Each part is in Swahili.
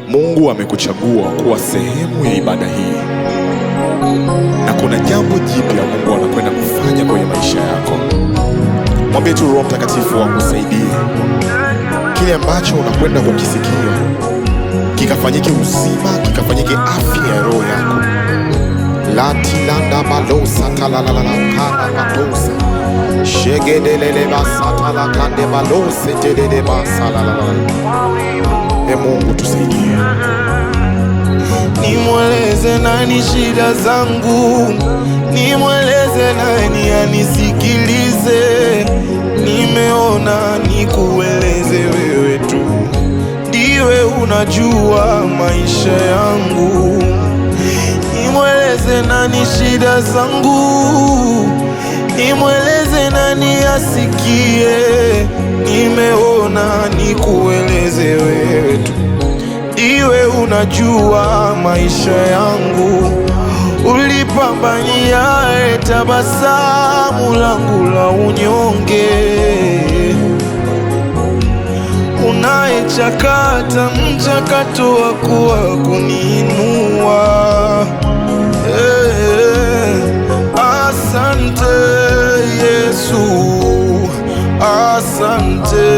Mungu amekuchagua kuwa sehemu ya ibada hii, na kuna jambo jipya Mungu anakwenda kufanya kwenye maisha yako. Mwambie tu Roho Mtakatifu akusaidie kile ambacho unakwenda kukisikia kikafanyike uzima, kikafanyike afya ya roho yako. Latilanda balosa talalalakana batosa shegedelele basatala kande balose telele basalalala. Mungu tusaidie. Nimweleze nani shida zangu? Nimweleze nani anisikilize? Nimeona nikueleze wewe tu, ndiwe unajua maisha yangu. Nimweleze nani shida zangu? Nimweleze nani asikie? Nimeona nikueleze wewe tu, ndiwe unajua maisha yangu. Ulipambania tabasamu langu la unyonge, unayechakata mchakato wa kuwa kuniinua. Asante Yesu, asante.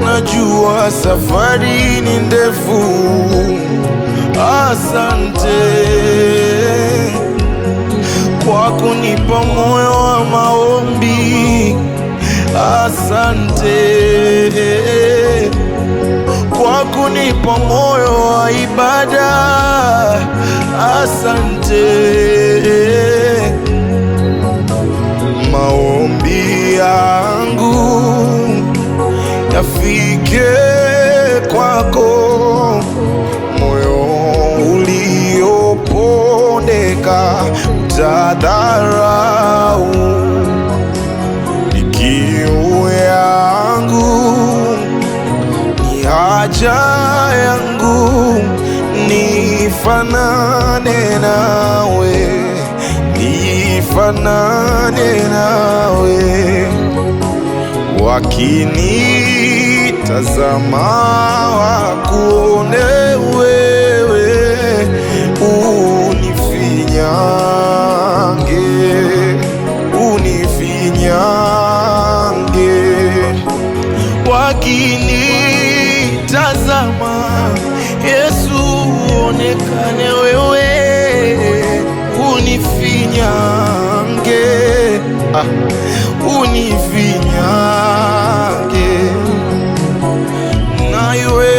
Najua safari ni ndefu. Asante kwa kunipa moyo wa maombi. Asante kwa kunipa moyo wa ibada. Asante. Maombi yangu yafike kwako, moyo uliopondeka utadharau. Ni kiu yangu, ni haja yangu, nifanane nawe, nifanane nawe. Wakinitazama wakuone wewe, unifinyange, unifinyange. Wakinitazama Yesu, onekane wewe, unifinyange, unifinyange. Naiwe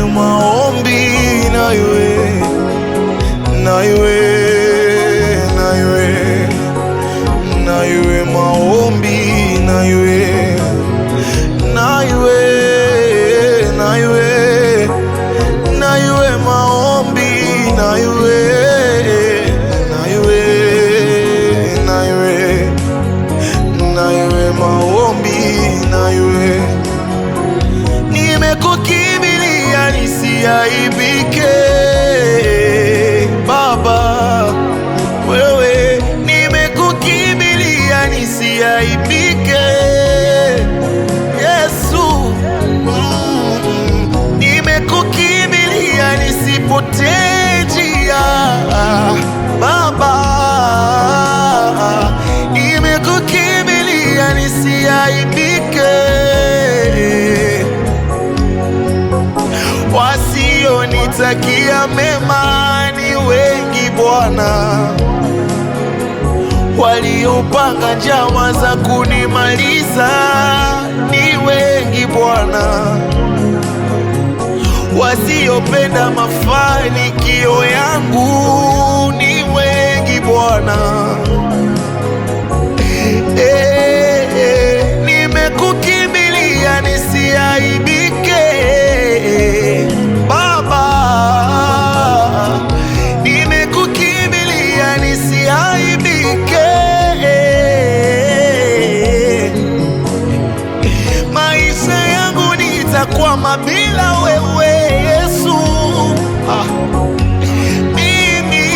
maombi, naiwe maombi, naiwe maombi, naiwe maombi, naiwe. Nimekukimbilia nisiaibike Baba, wewe nimekukimbilia nisiaibike Yesu. Nimekukimbilia nisipotee njia Baba, nimekukimbilia nisiaibike. Wasionitakia mema ni wengi Bwana, waliopanga njama za kunimaliza ni wengi Bwana, wasiopenda mafanikio yangu ni wengi Bwana. Nimekukimbilia nisiaibike Baba, nimekukimbilia nisiaibike. Maisha yangu nitakwama bila wewe Yesu. Mimi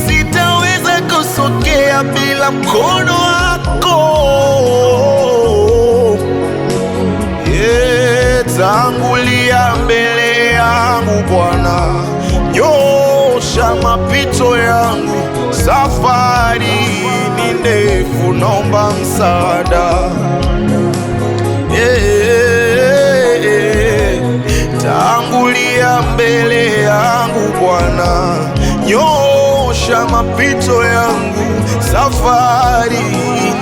sitaweza kusogea bila mkono wako. tangulia mbele yangu Bwana, nyosha mapito yangu, safari ni ndefu, naomba msaada. Tangulia mbele yangu Bwana, nyosha mapito yangu, safari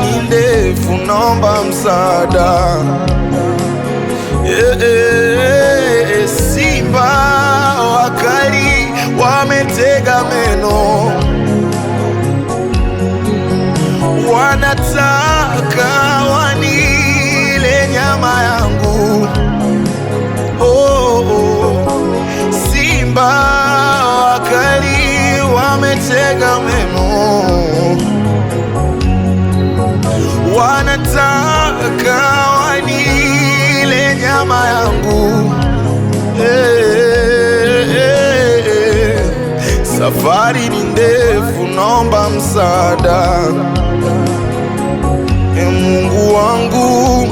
ni ndefu, naomba msaada. Simba wakali wametega meno, wanataka wanile nyama yangu. Simba wakali wametega meno, wanataka wanile nyama yangu. Safari ni ndefu, naomba msaada. Mungu wangu,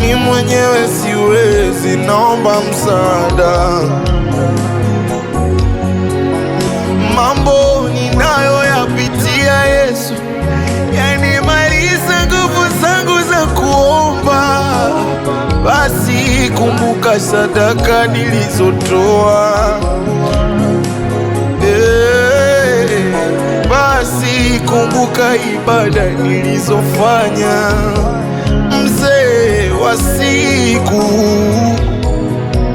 mimi mwenyewe siwezi, naomba msaada. Mambo ninayoyapitia Yesu yanimaliza nguvu zangu za kuomba. Basi kumbuka sadaka nilizotoa, basi kumbuka ibada nilizofanya. Mzee wa siku,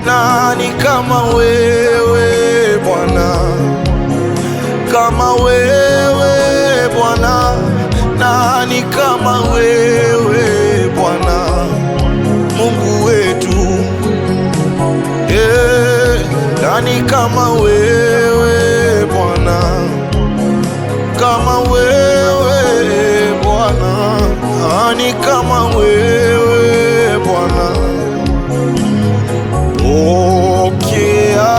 nani kama wewe Bwana? Kama wewe Bwana, nani kama wewe Bwana? Mungu wetu, nani kama wewe Bwana? Kama wewe Bwana, nani kama wewe Bwana? Pokea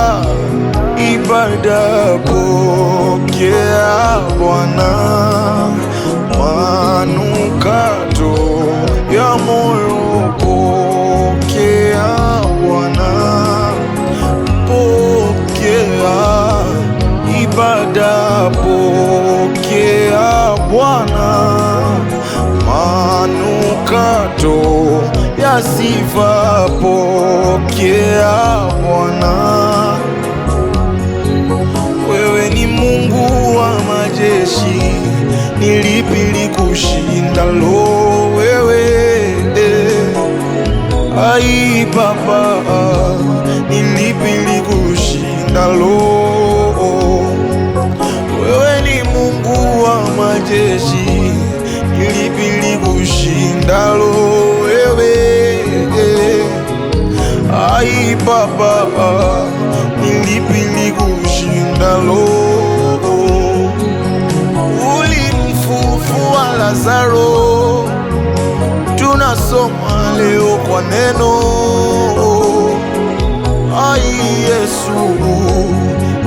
ibada, pokea Bwana, manukato ya moyo, pokea Bwana, pokea ibada, pokea Bwana, manukato ya sifa, pokea Bwana. Wewe ni Mungu wa majeshi, ni lipi likushindalo wewe? Ai Baba, ni lipi likushindalo? Wewe ni Mungu wa majeshi, ni lipi likushindalo wewe? Ai Baba, ni lipi likushindalo? Ulimfufua Lazaro, tunasoma leo kwa neno. Ai Yesu,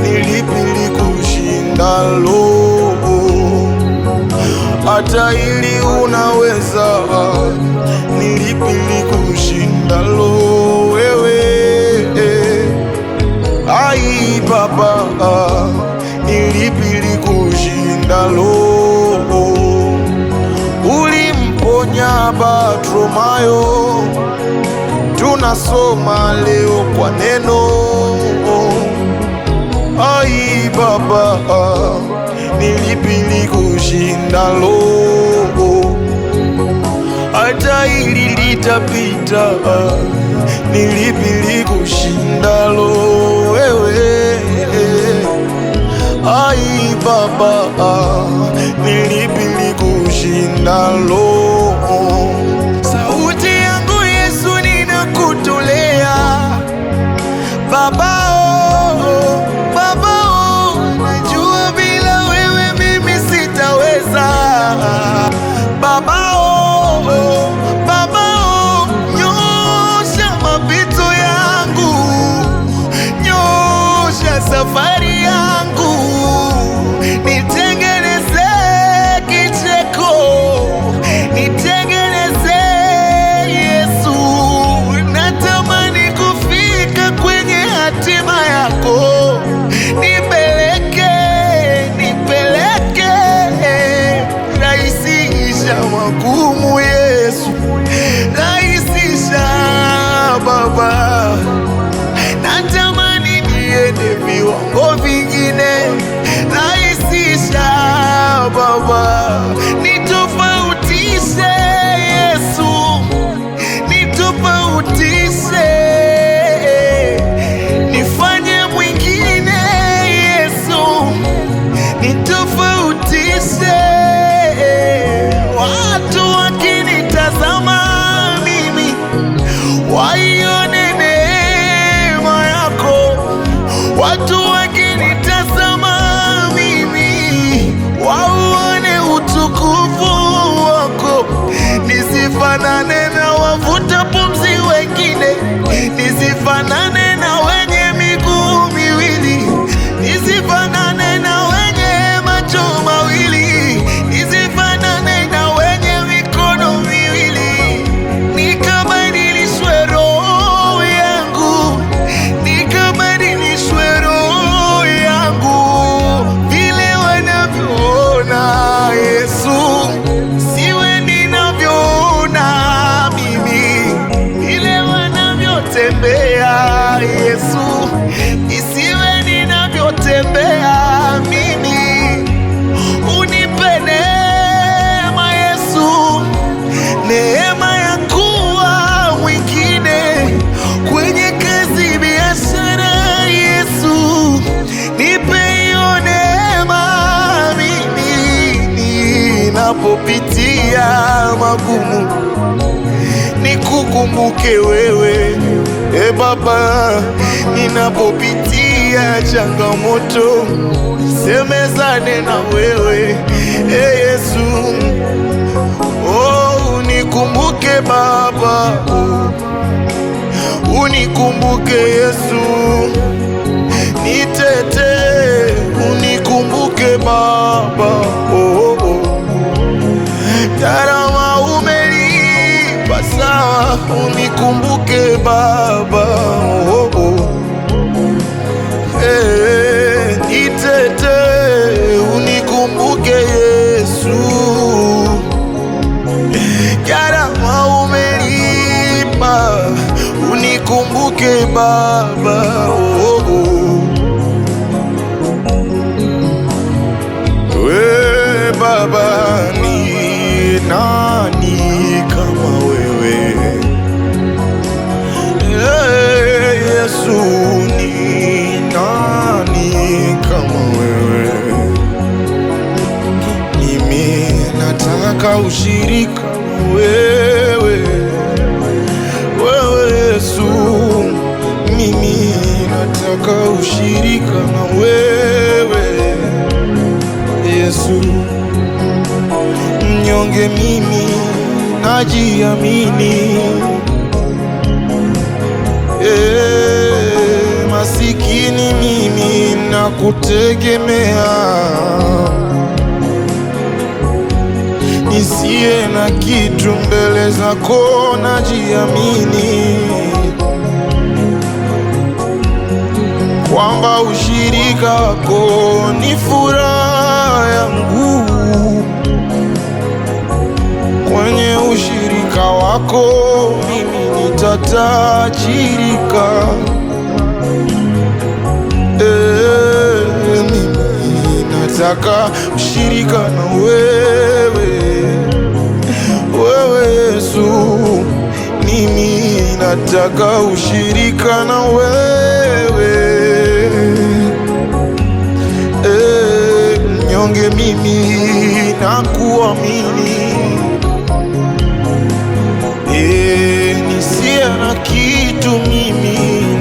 ni lipi likushindalo? Hata hili unaweza, ni lipi likushindalo wewe? Ai Baba, ni lipi likushindalo? Ulimponya Bartimayo, tunasoma leo kwa neno. Ai Baba, ni lipi likushindalo? Hata hili litapita, ni lipi likushindalo wewe? Ai Baba, ni lipi likushindalo? Sauti yangu Yesu ninakutolea Baba. Baba, najua bila wewe mimi sitaweza. Baba, Baba, nyosha mapito yangu, nyosha safari yangu, nitengeneze kicheko, waione neema yako. Watu wakinitazama mimi, wauone utukufu wako. Nisifanane na wavuta pumzi wengine, nisifanane na wenye miguu miwili, nisifanane na wenye macho mawili, nisifanane na wenye mikono miwili. Nikabadilishwe roho yangu, nikabadilishwe roho yangu, vile wanavyoona Yesu, siwe ninavyoona mimi, vile wanavyotembea Yesu, isiwe ninavyotembea mimi. Unipe neema Yesu, neema ya kuwa mwingine kwenye kazi, biashara Yesu, nipe hiyo neema mimi. Ninapopitia magumu, nikukumbuke wewe, e Baba. Ninapopitia changamoto, semezane na wewe, e Yesu. Oh, unikumbuke Baba, unikumbuke Yesu, nitete, unikumbuke Baba. Oh, oh. Gharama umelipa sawa, unikumbuke Baba. Oh, oh. Nitete, unikumbuke Yesu, gharama umelipa, unikumbuke Baba. Oh, oh. We Baba, ni nani kama wewe? Yesu, ni nani kama wewe? Mimi nataka ushirika na wewe, wewe Yesu. Mimi nataka ushirika na wewe Yesu. Mnyonge mimi, najiamini, masikini mimi, nakutegemea. Nisiye na kitu mbele zako, najiamini kwamba ushirika wako ni furaha yangu. Kwenye ushirika wako mimi nitatajirika. Mimi nataka ushirika na wewe, wewe Yesu. Mimi nataka ushirika na wewe, mnyonge mimi, nakuamini. Nisiye na kitu mimi,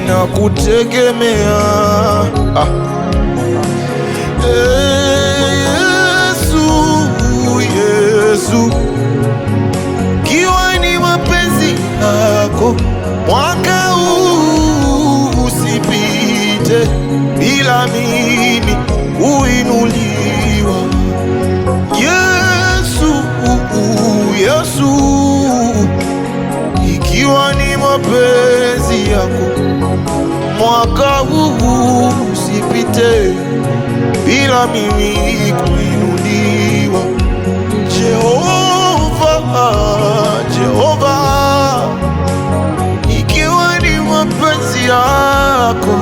nakutegemea. Yesu, Yesu, kiwa ni mapenzi yako, mwaka huu usipite bila mimi kuinuliwa. Yesu, Yesu, ikiwa ni mapenzi yako, mwaka huu usipite bila mimi kuinuliwa. Jehova, Jehova, ikiwa ni mapenzi yako,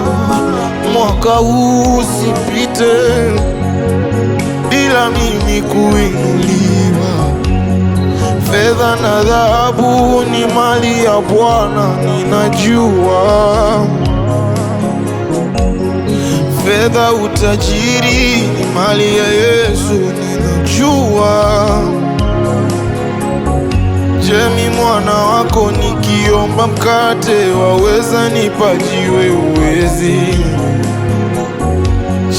mwaka huu usipite bila mimi kuinuliwa. Fedha na dhahabu ni mali ya Bwana, ninajua. Fedha, utajiri ni mali ya Yesu, ninajua. Je, mimi mwana wako niki nikiomba mkate waweza nipa jiwe, uwezi.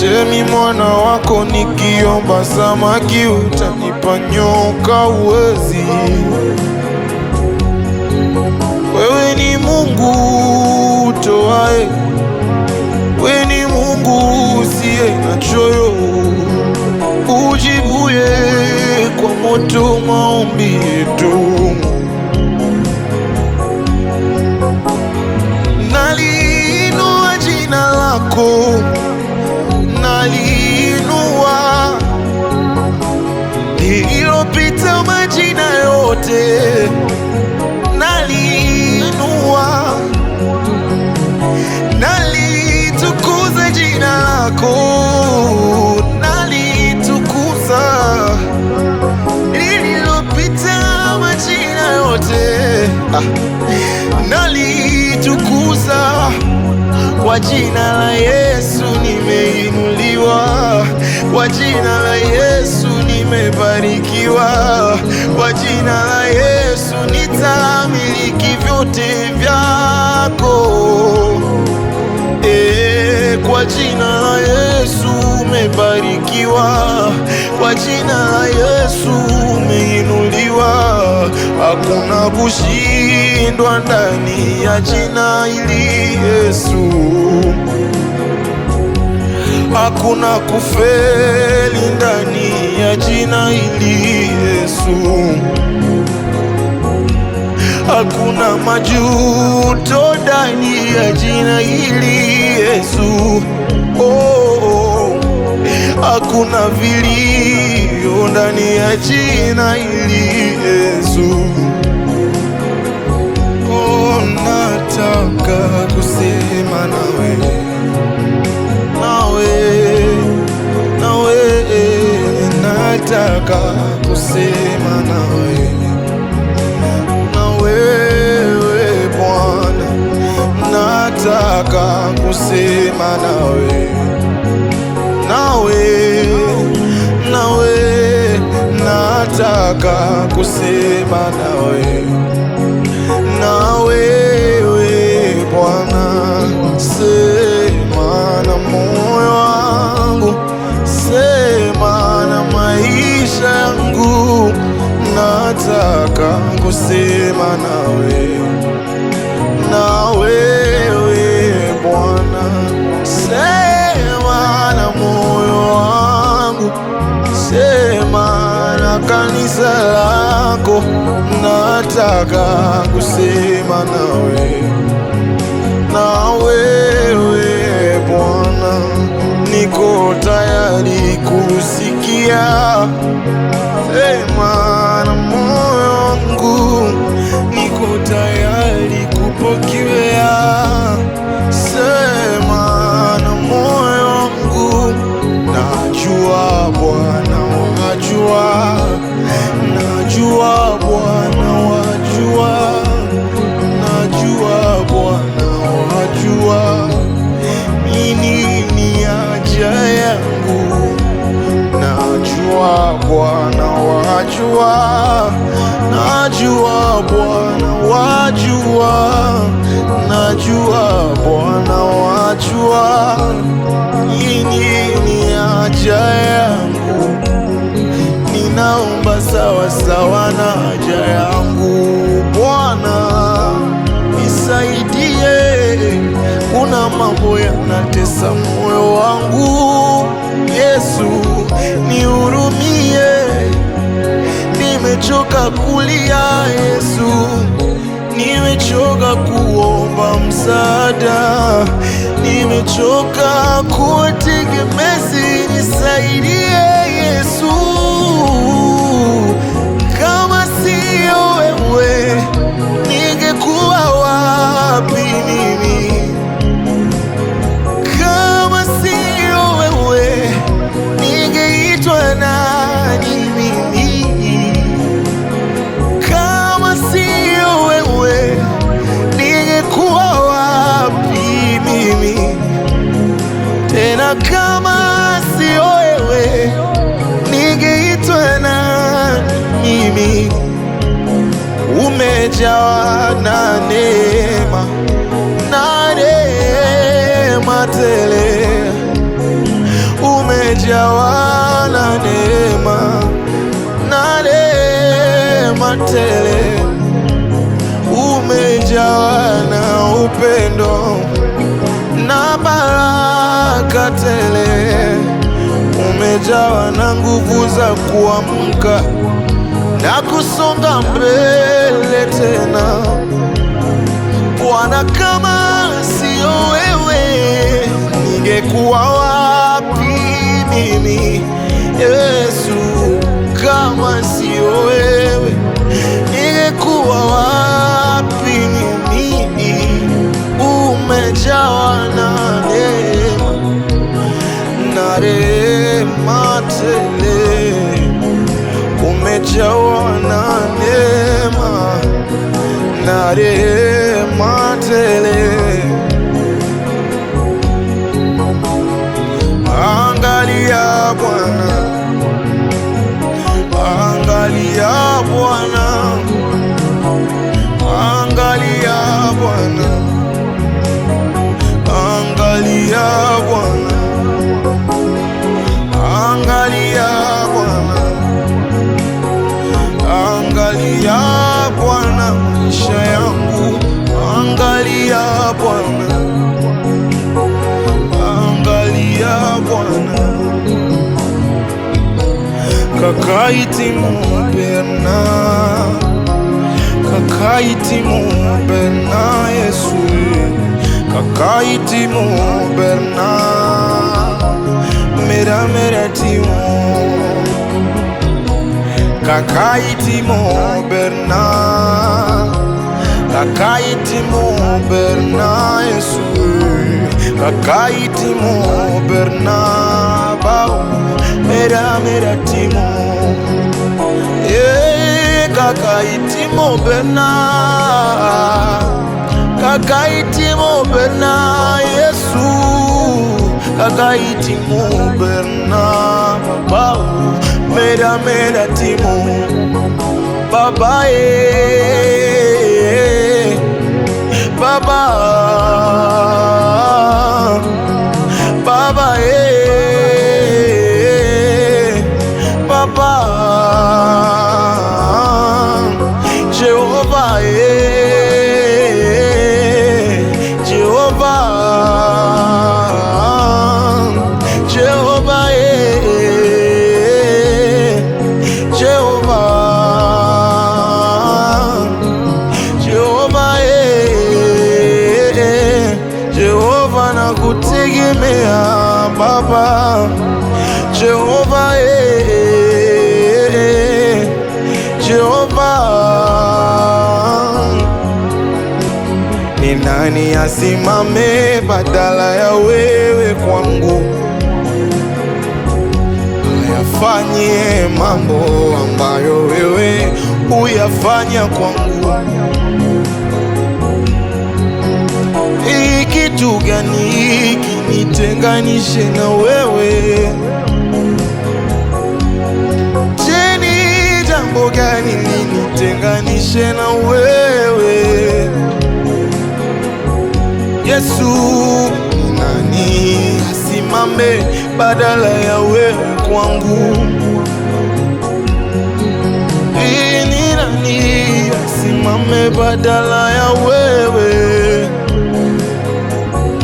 Chemi mwana wako nikiomba samaki utanipa nyoka, uwezi. Wewe ni Mungu utoae, wewe ni Mungu usiye na choyo, ujibuye kwa moto maombi yetu. Naliinua jina lako, naliinua lililopita majina yote, naliinua, nalitukuza jina lako, nalitukuza lililopita majina yote, nalitukuza. Kwa jina la Yesu nimeinuliwa, kwa jina la Yesu nimebarikiwa, kwa jina la Yesu nitamiliki vyote vyako. Kwa jina la Yesu umebarikiwa, kwa jina la Yesu umeinuliwa. Hakuna kushindwa ndani ya jina hili Yesu, hakuna kufeli ndani ya jina hili Yesu, hakuna majuto ndani ya jina hili Yesu. Hakuna vilio ndani ya jina hili Yesu. Nataka kusema nawe, nataka kusema nawe, wewe Bwana, nataka kusema nawe, nataka kusema nawe, wewe Bwana, sema na moyo wangu, sema na maisha yangu, nataka kusema nawe, wewe Bwana, sema na moyo wangu, sema na kanisa lako, nataka kusema nawe, wewe Bwana, niko tayari kusikia, sema na moyo wangu, niko tayari kupokea, sema na moyo wangu. Najua Bwana wajua, najua Bwana wajua, najua Bwana wajua nini ni haja yangu, najua Bwana wajua, najua Bwana wajua, najua Bwana wajua nini ni haja yangu. Ninaomba sawa sawa na haja yangu. Bwana nisaidie, kuna mambo yanatesa moyo wangu. Yesu nihurumie, nimechoka kulia. Yesu nimechoka kuomba msaada, nimechoka kuwa tegemezi. Nisaidie Yesu, kama sio wewe ningekuwa wapi mimi? Kama sio wewe ningeitwa nani mimi? Kama sio wewe ningekuwa wapi mimi? Tena kama sio wewe ningeitwa nani mimi? Umejawa na na neema tele, umejawa na neema tele, umejawa na upendo na baraka tele, umejawa na nguvu za kuamka na kusonga mbele tena. Bwana, kama sio wewe ningekuwa wapi mimi? Yesu, kama sio wewe ningekuwa wapi mimi? Umejawa na neema tele, umejawa na neema tele. Angalia Bwana, angalia Bwana, angalia Bwana, angalia Bwana, angalia Bwana, angalia Bwana maisha yangu, angalia Bwana, angalia Bwana. Kakaiti mon Bernard, kakaiti mon Bernard Yesu, kakaiti mon Bernard, mera timon, kakaiti mon Bernard, kakaiti mon Bernard Yesu, kakaiti mon Bernard bao, mera timon, kakaiti mon Bernard, kakaiti mon Bernard Yesu, kakaiti mon Bernard bao, mera timon, baba baba baba baba Jehovah Jehovah Jehovah Jehovah Jehovah Jehovah nakutegemea Baba Jehovah Jehovah. Ni nani asimame badala ya wewe kwangu, ayafanye mambo ambayo wewe huyafanya kwangu? Kitu gani kinitenganishe na wewe? Jambo gani linitenganishe na wewe? Yesu, nani asimame badala ya wewe kwangu? Ni nani asimame badala ya wewe?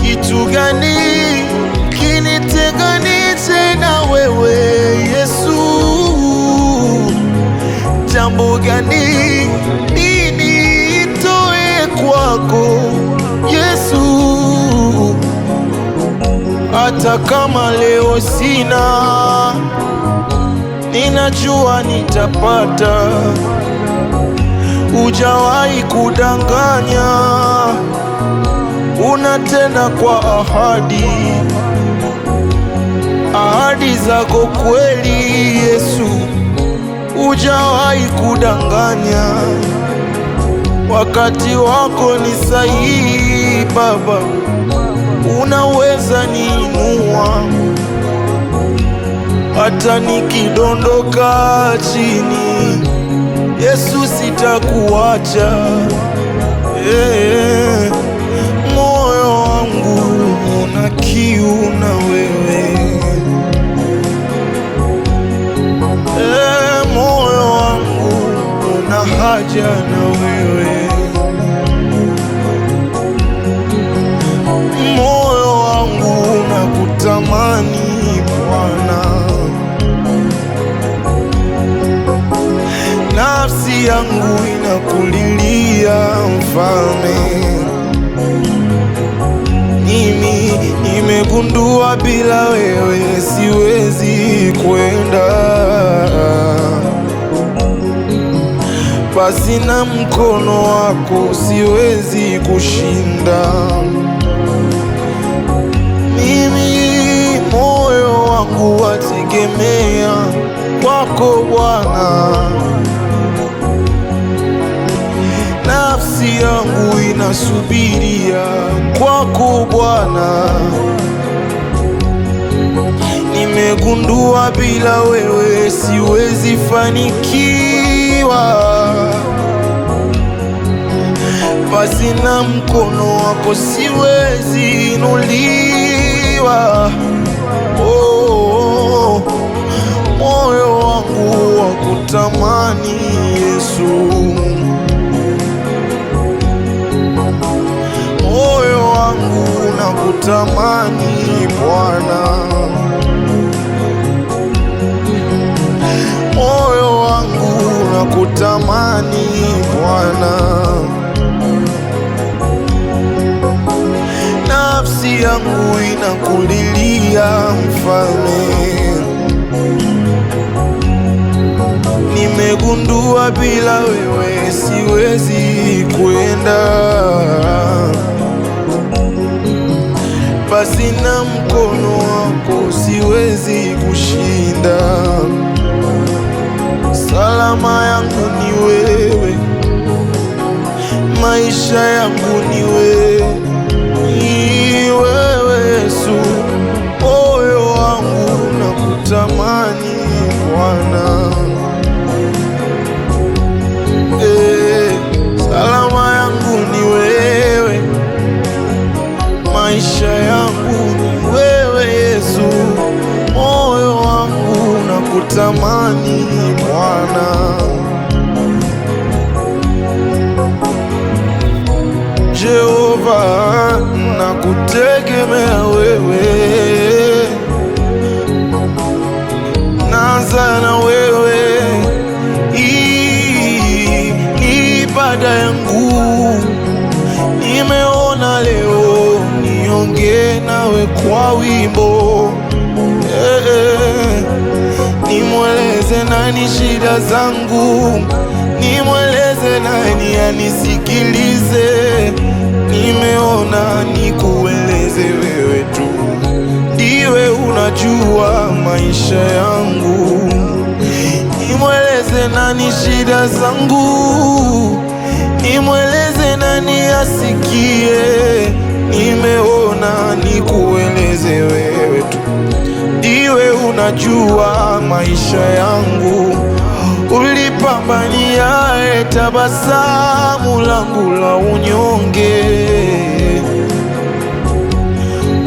Kitu gani kinitenganishe na wewe Yesu? Jambo gani nitoe kwako Yesu? Hata kama leo sina, ninajua nitapata. Hujawahi kudanganya, unatenda kwa ahadi zako kweli Yesu. Hujawahi kudanganya, wakati wako ni sahihi Baba. Unaweza niinua hata nikidondoka chini, Yesu sitakuacha. mfalme. Mimi nimegundua bila wewe siwezi kwenda, basi na mkono wako siwezi kushinda. Mimi moyo wangu wategemea kwako Bwana, nafsi yangu inasubiria kwako Bwana. Nimegundua bila wewe siwezi fanikiwa, basi na mkono wako siwezi inuliwa. Oh, moyo wangu wakutamani Yesu, moyo wangu nakutamani Bwana, moyo wangu nakutamani Bwana. Nafsi yangu inakulilia mfalme. Nimegundua bila wewe siwezi kwenda, basi na mkono wako siwezi kushinda. Salama yangu ni wewe, maisha yangu ni wewe, Yesu. Moyo wangu nakutamani Bwana, salama yangu ni wewe, maisha yangu ni wewe Yesu. Moyo wangu nakutamani Bwana. Jehova, nakutegemea wewe, naanza na wewe. Hii ibada yangu nimeona leo niongee nawe kwa wimbo, nimweleze nani shida zangu, nimweleze nani anisikilize. Nimeona nikueleze wewe tu, ndiwe unajua maisha yangu. Nimweleze nani shida zangu, nimweleze nani asikie. Nimeona nikueleze wewe tu, ndiwe unajua maisha yangu. Ulipambania tabasamu langu la unyonge,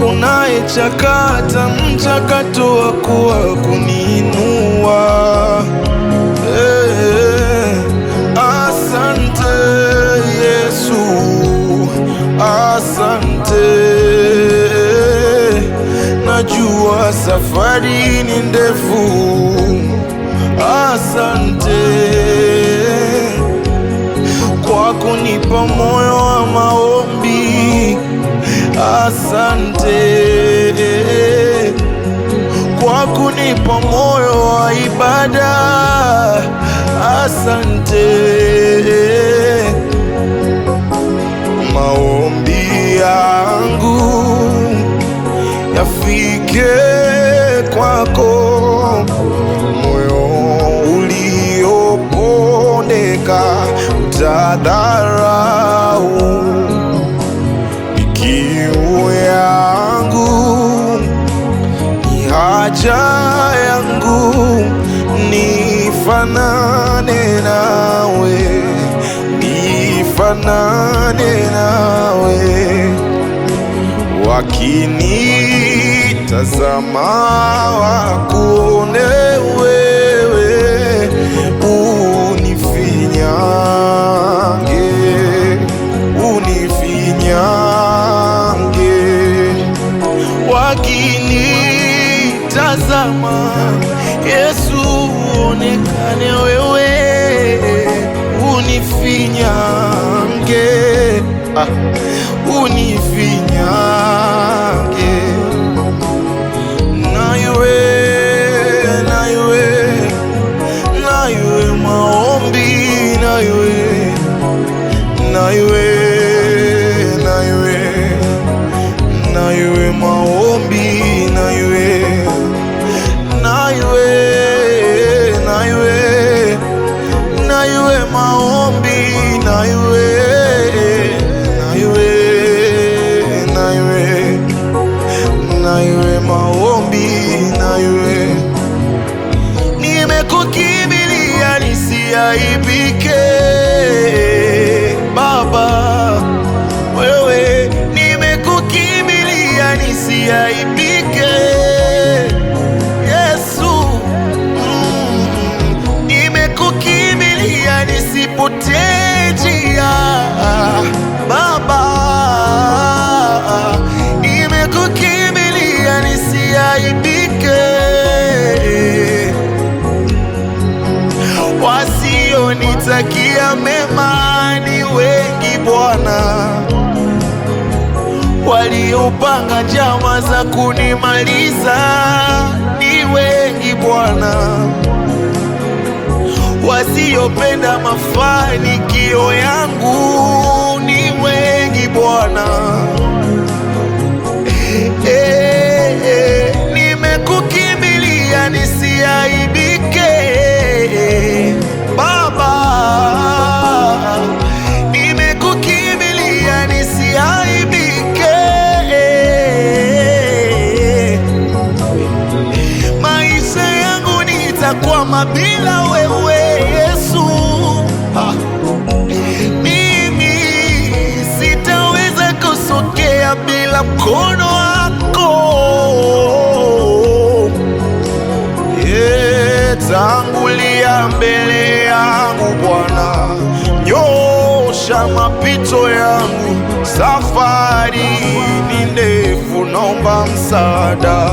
unayechakata mchakato wako wa kuniinua. Asante Yesu, asante. Najua safari ni ndefu, asante kwa kunipa moyo wa maombi, asante kwa kunipa moyo wa ibada, asante. Maombi yangu yafike kwako, moyo uliopondeka utadharau. Kiu yangu ni haja yangu, nifanane nawe, nifanane nawe. Wakinitazama wakuone wewe, unifinyange, unifinyange. Wakinitazama Yesu, onekane wewe, unifinyange. unifinyange. Na iwe maombi, na iwe maombi, na iwe maombi, nimekukimbilia nisiaibike Baba, wewe nimekukimbilia nisiaibike Yesu, nimekukimbilia nisipotee njia Baba, nimekukimbilia nisiaibike. Wasionitakia mema ni wengi Bwana, waliopanga njama za kunimaliza ni wengi Bwana, wasiopenda mafanikio yangu ni wengi Bwana. Nimekukimbilia nisiaibike Baba, nimekukimbilia nisiaibike. Maisha yangu nitakwama bila wewe Yesu, mimi sitaweza kusogea bila mkono wako. Tangulia mbele yangu Bwana, nyosha mapito yangu, safari ni ndefu, naomba msaada.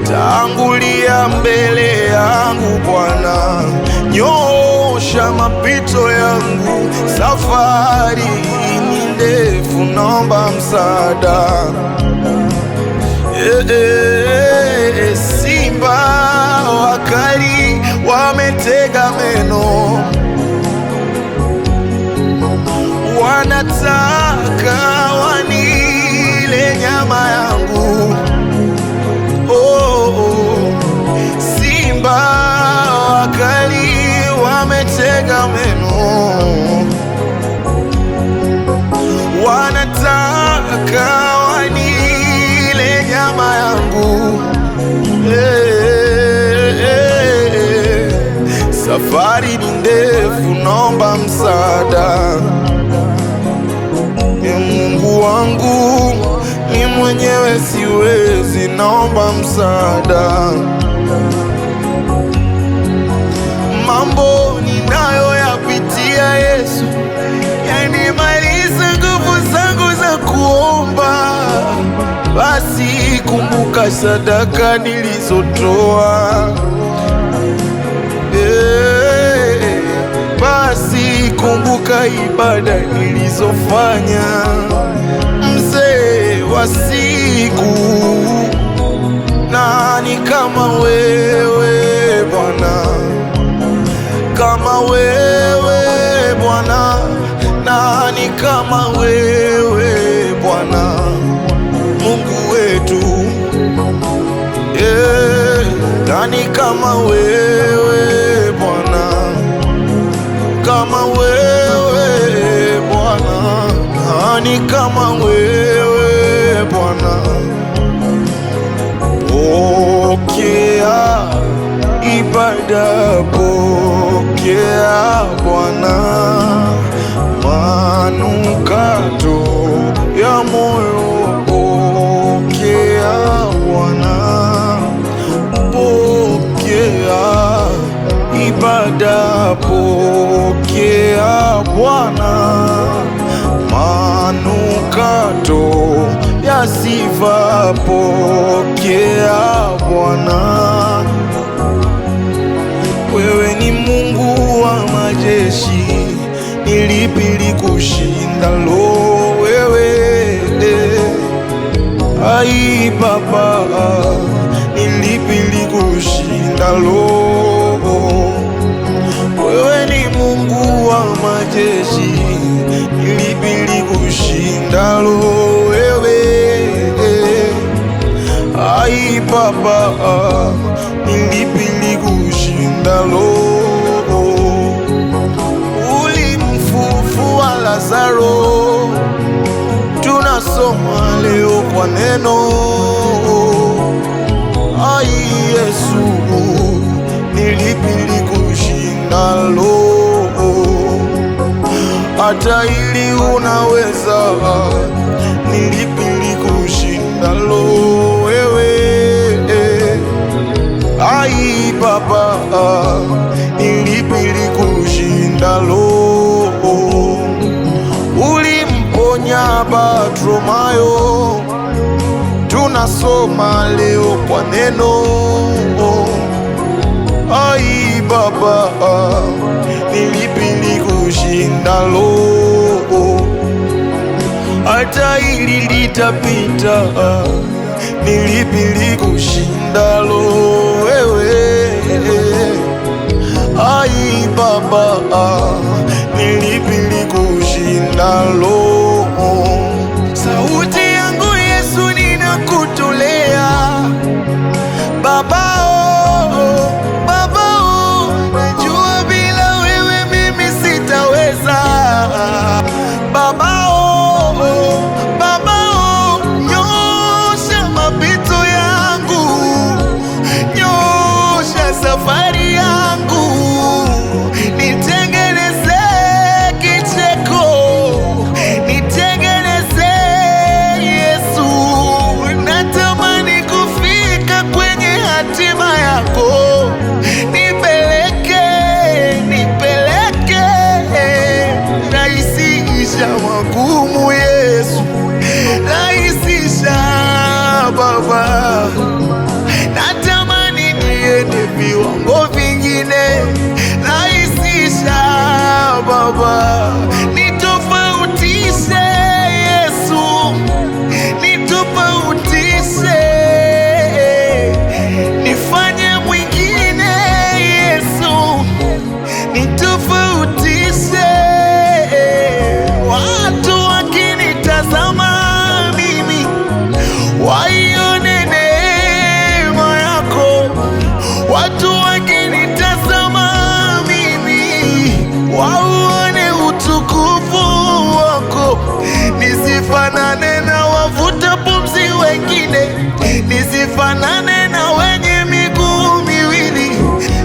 Tangulia mbele yangu Bwana, nyosha mapito yangu, safari ni ndefu, naomba msaada. Simba wakali wametega meno, wanataka wanile nyama yangu. Simba wakali wametega meno, wanataka nyama yangu. Safari ni ndefu, naomba msaada. Mungu wangu, ni mwenyewe siwezi, naomba msaada. Mambo ninayoyapitia Yesu yanimaliza nguvu zangu za kuomba. Basi kumbuka sadaka nilizotoa, basi kumbuka ibada nilizofanya. Mzee wa siku, nani kama wewe Bwana? Kama wewe Bwana, nani kama wewe Bwana? Mungu wetu, nani kama wewe Bwana? Kama wewe Bwana, nani kama wewe Bwana? Pokea ibada, pokea Bwana, manukato ya moyo. Ibada, pokea Bwana, manukato ya sifa, pokea Bwana. Wewe ni Mungu wa majeshi. lipi likushindalo wewe? Ai Baba, ni lipi likushindalo? Wewe ni Mungu wa majeshi, ni lipi likushindalo wewe? Ai Baba, ni lipi likushindalo? Ulimfufua Lazaro, tunasoma leo kwa neno. Ai Yesu, ni lipi likushindalo? Hata hili unaweza, ni lipi likushindalo wewe? Ai Baba, ni lipi likushindalo? Ulimponya Bartimayo, tunasoma leo kwa neno. Ai Baba, ni lipi likushindalo? Hata hili litapita, ni lipi likushindalo wewe? Ai Baba, ni lipi likushindalo? Sauti yangu Yesu ninakutolea Baba, Baba, najua bila wewe mimi sitaweza. Baba, Baba, nyosha mapito yangu, nyosha safari yangu, nitengeneze kicheko, nitengeneze Yesu. Natamani kufika kwenye hatima yako, nipeleke, nipeleke, rahisisha magumu Yesu, rahisisha Baba. Natamani niende viwango vingine, rahisisha Baba. Nitofautishe Yesu, nitofautishe, nifanye mwingine Yesu, nitofautishe. Watu wakinitazama mimi, waione neema yako. Watu wakinitazama mimi, wauone utukufu wako. Nisifanane na wavuta pumzi wengine, nisifanane na wenye miguu miwili,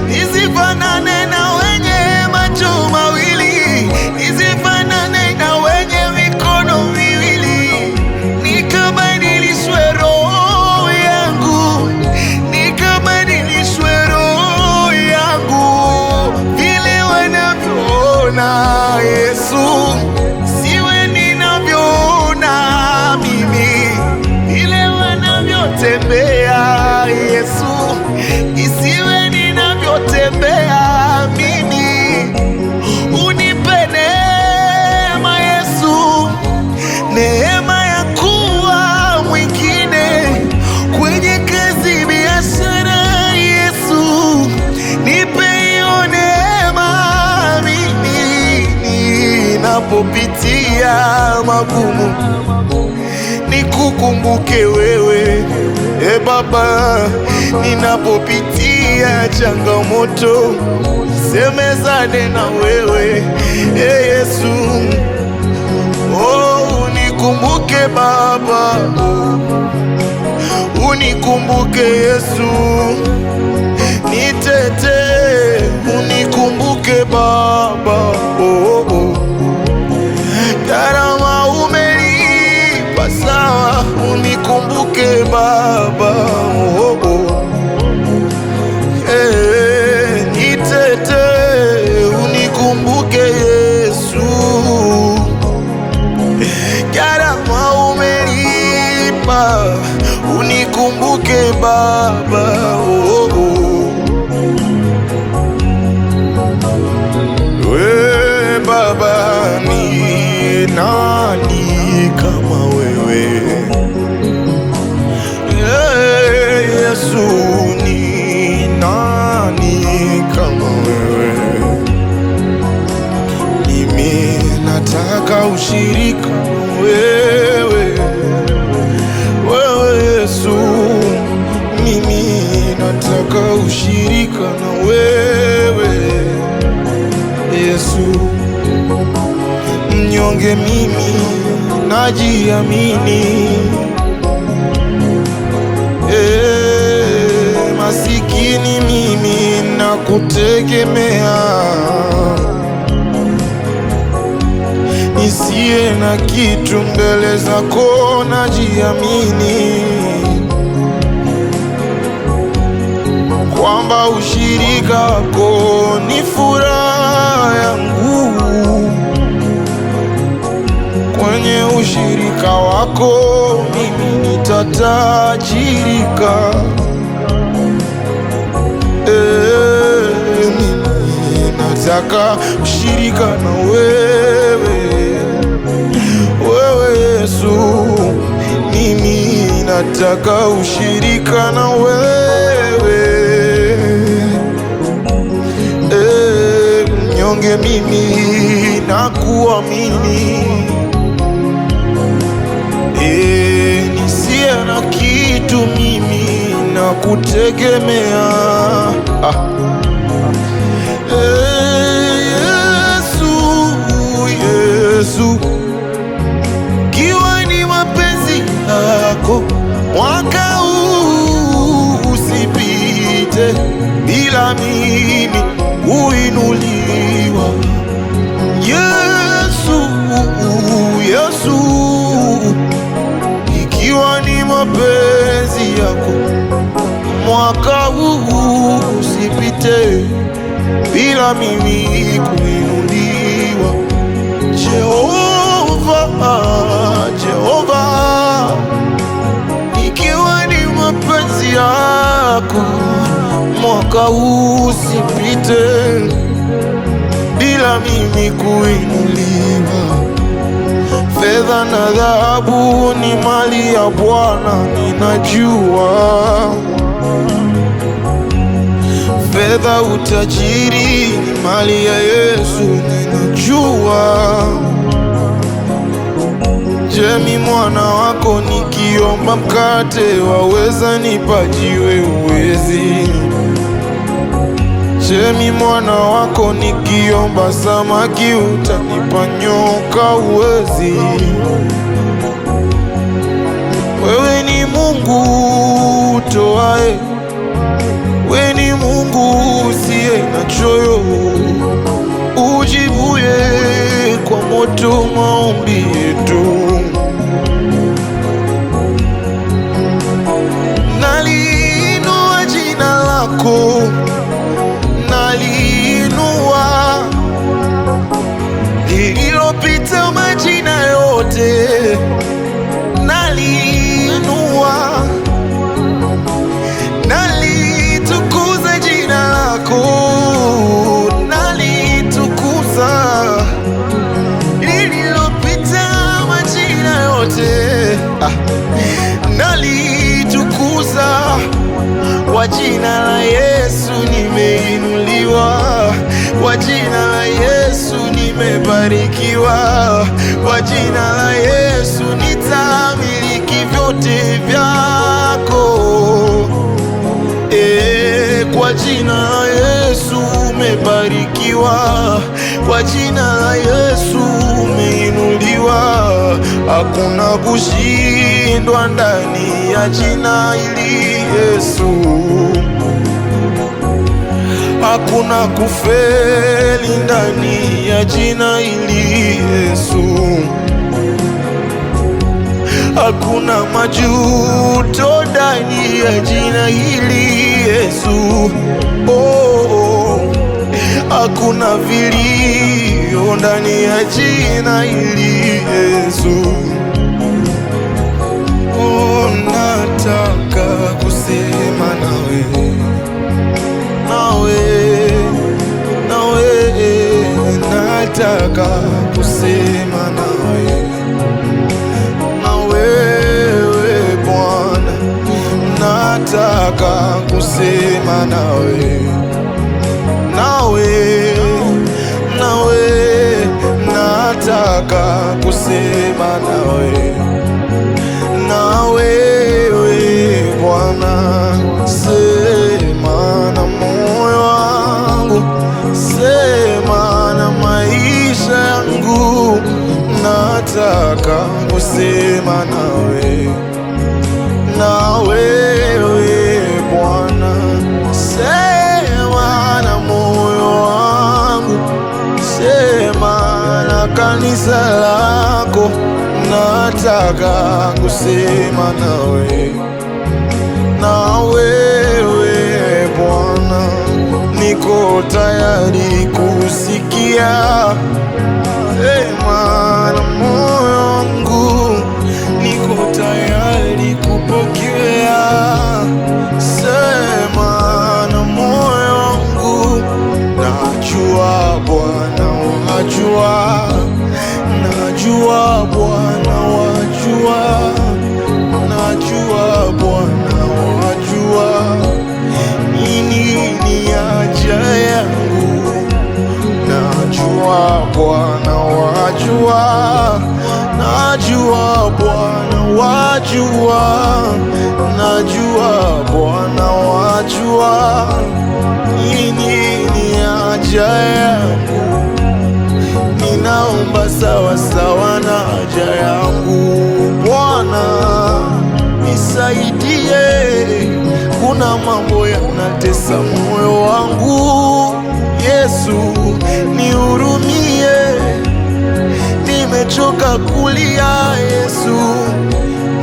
nisifanane na wenye macho mawili, nisifanane na wenye mikono miwili. Nikabadilishwe roho yangu, nikabadilishwe roho yangu, vile wanavyoona Yesu, siwe ninavyoona mimi, vile wanavyotembea Yesu, isiwe ninavyotembea mimi. Unipe neema Yesu, neema ya kuwa mwingine kwenye kazi, biashara Yesu, nipe hiyo neema mimi. Ninapopitia magumu, nikukumbuke wewe Baba. Ninapopitia changamoto, semezane na wewe Yesu. Oh, unikumbuke Baba, unikumbuke Yesu, nitetee, unikumbuke Baba. Oh, oh. Gharama umelipa sawa, unikumbuke Baba. Oh, oh. Nitetee, unikumbuke Yesu. Gharama umelipa, unikumbuke Baba. Oh, oh. ushirika na wewe, wewe Yesu. Mimi nataka ushirika na wewe Yesu. Mnyonge mimi najiamini, masikini mimi nakutegemea, nisiye na kitu mbele zako najiamini, kwamba ushirika wako ni furaha yangu. Kwenye ushirika wako mimi nitatajirika. Mimi nataka ushirika na wewe, wewe Yesu. Mimi nataka ushirika na wewe, mnyonge mimi nakuamini, nisiye na kitu mimi nakutegemea. Yesu, Yesu, kiwa ni mapenzi yako mwaka huu usipite bila mimi kuinuliwa. Yesu, Yesu, ikiwa ni mapenzi yako mwaka huu usipite bila mimi kuinuliwa. Jehova, Jehova, ikiwa ni mapenzi yako mwaka huu usipite bila mimi kuinuliwa. Fedha na dhahabu ni mali ya Bwana, ninajua. Fedha, utajiri ni mali ya Yesu, ninajua. Je, mi mwana wako nikiomba mkate waweza nipa jiwe? Uwezi. Je, mi mwana wako nikiomba samaki utanipa nyoka? Uwezi. Wewe ni Mungu utoae, wewe ni Mungu usiye na choyo, ujibuye kwa moto maombi yetu. Naliinua jina lako, naliinua lililopita majina yote, naliinua, nalitukuza jina lako, nalitukuza lililopita majina yote, nalitukuza. Kwa jina la Yesu nimeinuliwa, kwa jina la Yesu nimebarikiwa, kwa jina la Yesu nitamiliki vyote vyako. Kwa jina la Yesu umebarikiwa, kwa jina la Yesu umeinuliwa. Hakuna kushindwa ndani ya jina hili Yesu, hakuna kufeli ndani ya jina hili Yesu, hakuna majuto ndani ya jina hili Yesu. Hakuna vilio ndani ya jina hili Yesu. Nataka kusema nawe, nataka kusema nawe, na wewe Bwana, nataka kusema nawe, nataka nataka kusema nawe, na wewe Bwana, sema na moyo wangu, sema na maisha yangu, nataka kusema nawe, na wewe Bwana, sema na moyo wangu, sema na kanisa lako, nataka kusema nawe, na wewe Bwana, niko tayari kusikia, sema na moyo wangu, niko tayari kupokea, sema na moyo wangu. Najua Bwana wajua, najua Bwana wajua, najua Bwana wajua nini haja yangu, najua Bwana wajua, najua Bwana wajua, najua Bwana wajua nini haja yangu. Ninaomba sawa sawa na haja yangu. Bwana nisaidie, kuna mambo yanatesa moyo wangu. Yesu nihurumie, nimechoka kulia. Yesu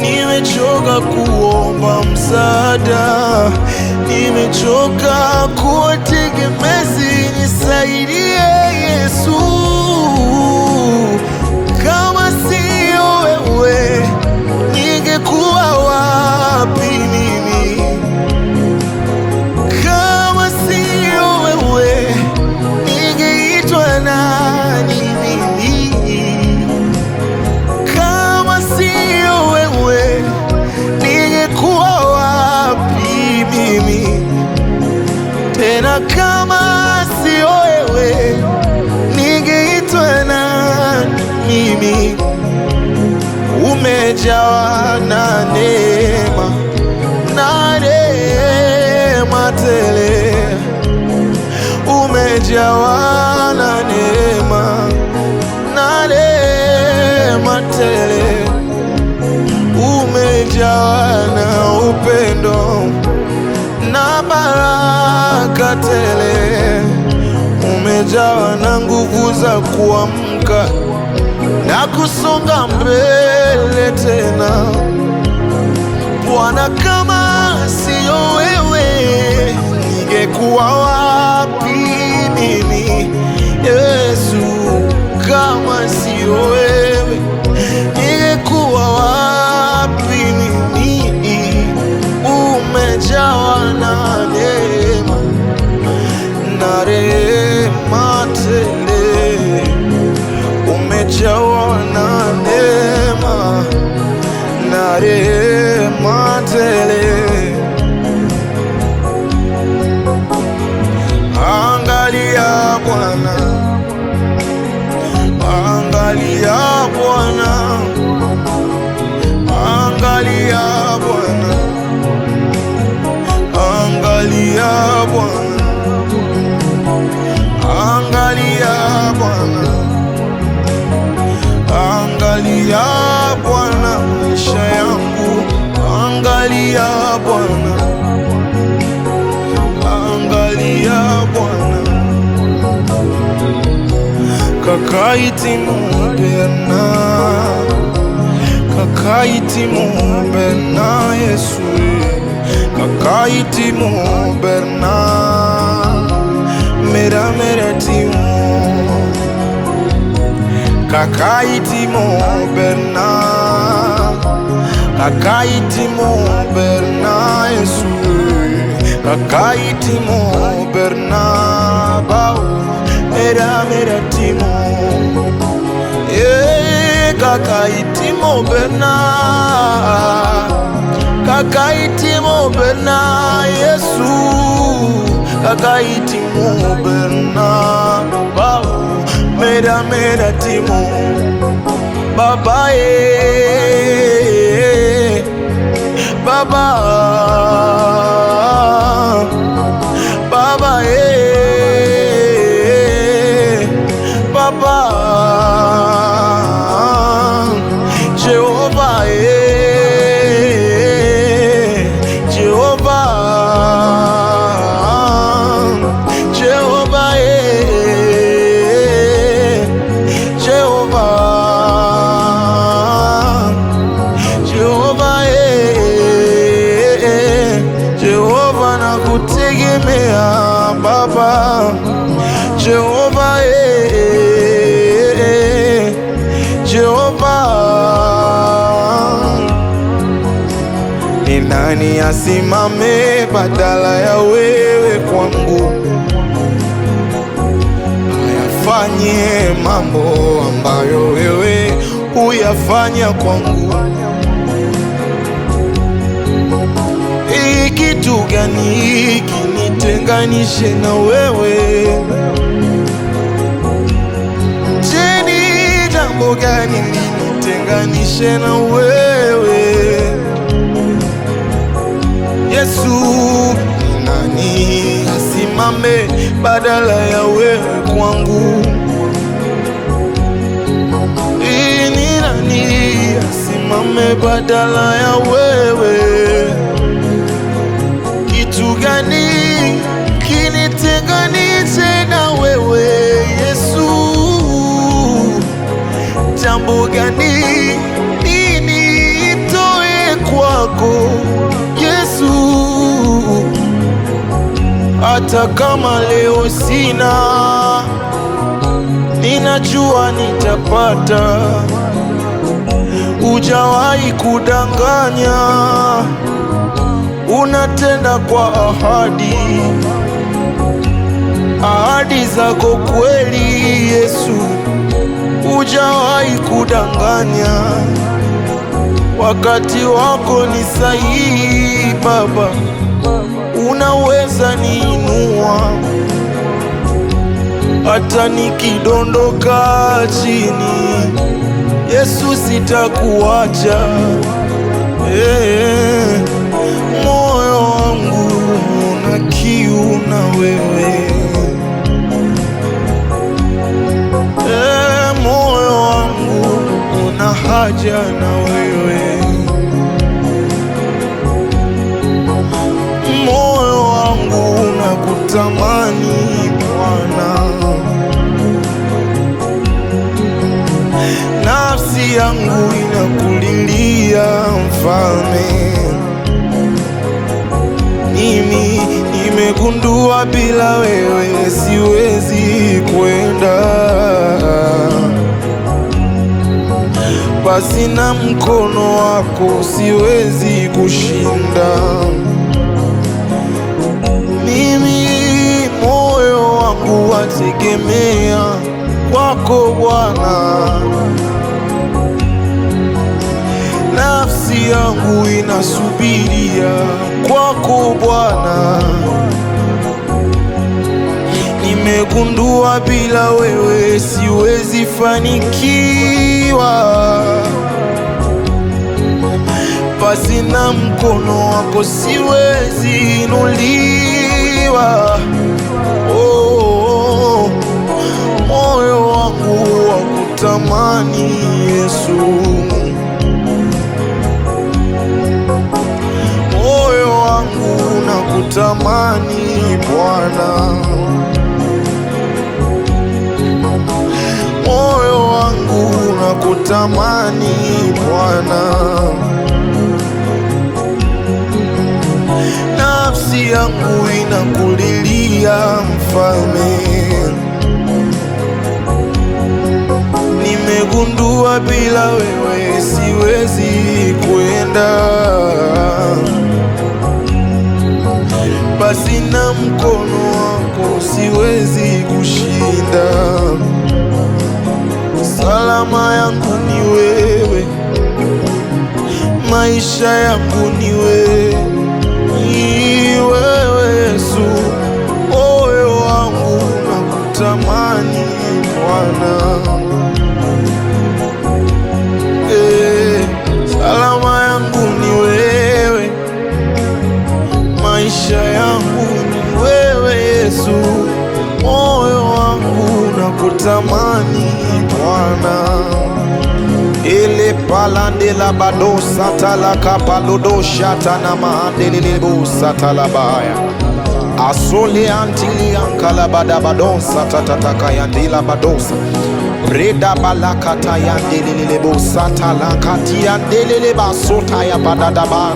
nimechoka kuomba msaada, nimechoka kuwa tegemezi. Nisaidie Yesu, kama sio wewe ningekuwa wapi mimi? Kama sio wewe ningeitwa nani mimi? Kama sio wewe ningekuwa wapi mimi? Tena kama sio wewe ningeitwa nani mimi? Umejawa na neema, na neema tele, umejawa na neema, na neema tele, umejawa na upendo na baraka tele, umejawa na nguvu za kuamka na kusonga mbele tena. Bwana, kama sio wewe ningekuwa wapi mimi? Yesu, kama sio wewe ningekuwa wapi mimi? Umejawa na neema na rehema tele, umejawa na neema na rehema tele. Angalia Bwana, angalia Bwana, angalia Bwana, angalia Bwana, angalia Bwana, angalia Bwana maisha yangu, angalia Bwana, angalia Bwana. Kakaiti mubena, kakaiti mubena Yesu, kakaiti mubena, mera mera timu, kakaiti mubena, kakaiti mubena Yesu, kakaiti mubena bao, mera mera timu, kakaiti mubena, kakaiti mubena Yesu, kakaiti mubena bao, meda timu Baba Baba Baba Baba Jehovah Jehovah Jehovah Jehovah Jehovah Jehovah nakutegemea Baba Jehovah Jehovah. Ni nani asimame badala ya wewe kwangu, ayafanye mambo ambayo wewe huyafanya kwangu? Kitu gani kinitenganishe na wewe? Je, ni jambo gani linitenganishe na wewe? Yesu, nani asimame badala ya wewe kwangu? Ni nani asimame badala ya wewe? Kitu gani kinitenganishe na wewe Yesu? Jambo gani nitoe kwako Yesu? Hata kama leo sina, ninajua nitapata. Hujawahi kudanganya, unatenda kwa ahadi zako kweli Yesu. Hujawahi kudanganya, wakati wako ni sahihi Baba. Unaweza niinua hata nikidondoka chini, Yesu sitakuacha. Moyo wangu una kiu na wewe, moyo wangu una haja na wewe, moyo wangu unakutamani Bwana, nafsi yangu inakulilia Mfalme. Mimi nimegundua bila wewe siwezi kwenda, basi na mkono wako siwezi kushinda. Mimi moyo wangu wategemea kwako Bwana, nafsi yangu inasubiria kwako Bwana. Nimegundua bila wewe siwezi fanikiwa, basi na mkono wako siwezi inuliwa. Moyo wangu wakutamani Yesu, moyo wangu unakutamani Bwana, moyo wangu unakutamani Bwana, nafsi yangu inakulilia Mfalme. Nimegundua bila wewe siwezi kwenda, basi na mkono wako siwezi kushinda. Salama yangu ni wewe, maisha yangu ni wewe, Yesu. Moyo wangu nakutamani Bwana, Palande la badosa talaka palodo shata na maandele bosa talabaya. Asole antili ankala badabadonsa tatataka yandila badosa. Breda balakata yandelele bosa talakati yandelele basota ya badadaba.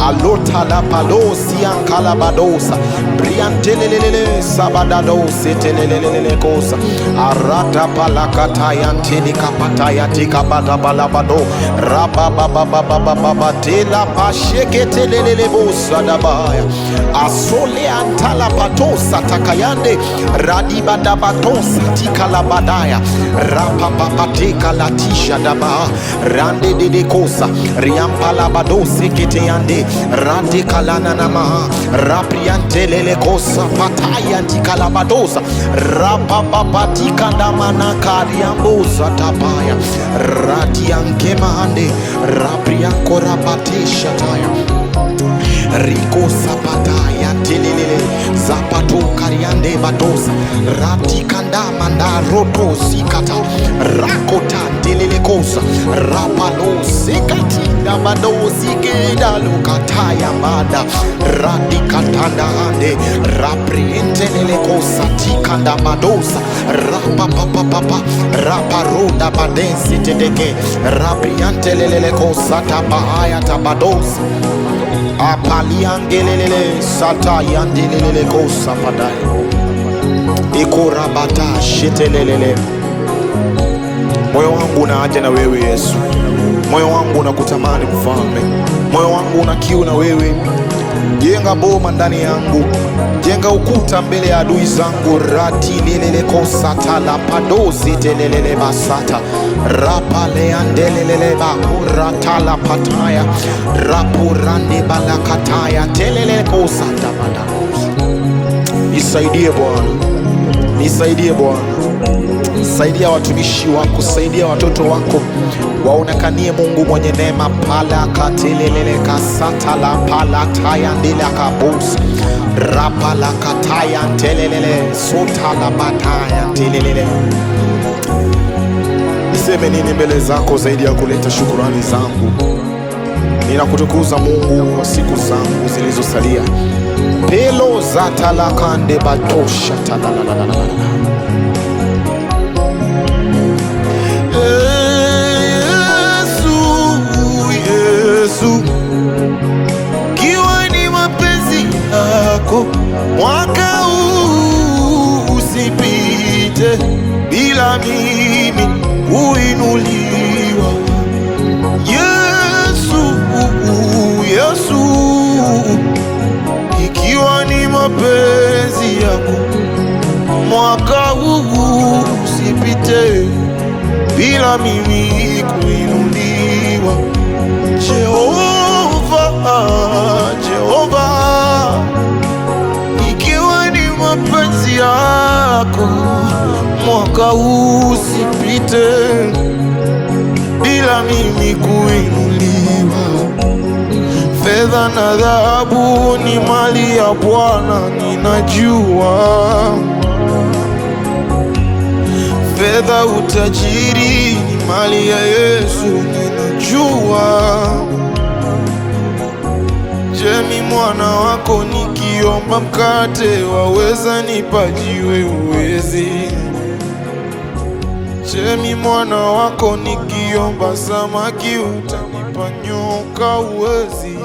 Alota la palosi ankala badosa. Briantelele sabadadosi telelele kosa. Arata palakata yantili kapata yatika badabalabado. Rabababababababa tela pasheke telelele bosa dabaya. Asole antala patosa takayande. Radibadabatosa tikalabadaya. Rapapapatika latisha daba. Rande de kosa. Riampala badose kete yande. Rande kalana nama. Rapriantelele kosa. Pataya tikalabadosa. Rapapapatika namana kariambosa tabaya. Radianke mahande. Raprianko rapatisha taya. Riko sapataya telelele zapato kariande batosa ratikanda manda roto sikata rakota telele kosa rapalo sikati na badosi keda lukataya mada radikatanda ande raprientelele kosa tikanda badosa rapapapapa raparoda badensi tedeke rapriantelele kosa tabahaya tabadosa. Apaliangelele sata yandelele kosa padai ikorabata shetelele. Moyo wangu una haja na wewe Yesu, moyo wangu unakutamani Mfalme, moyo wangu una kiu na wewe. Jenga boma ndani yangu, jenga ukuta mbele ya adui zangu. Rati lelele kosa tala padozi telelele basata rapale andelelele ba ratala pataya rapurande balakataya telelele kosa tabada. Nisaidie Bwana, nisaidie Bwana, saidia watumishi wako, saidia watoto wako waonekanie Mungu mwenye neema. Pala katelelele kasata la pala taya ndila kabus rapala kataya telelele sota la bataya telelele. Niseme nini mbele zako zaidi ya kuleta shukurani zangu? Ninakutukuza Mungu wa siku zangu zilizosalia. Pelo za talakande batosha talalalala. Yesu, kiwa ni mapenzi yako, mwaka huu usipite bila mimi kuinuliwa. Yesu, Yesu, ikiwa ni mapenzi yako, mwaka huu usipite bila mimi kuinuliwa. Jehova, Jehova, ikiwa ni mapenzi yako, mwaka huu usipite bila mimi kuinuliwa. Fedha na dhahabu ni mali ya Bwana, ninajua. Fedha utajiri ni mali ya Yesu, ninajua. Je, mwana wako nikiomba mkate waweza nipa jiwe uwezi? Je, mwana wako nikiomba samaki utanipa nyoka uwezi?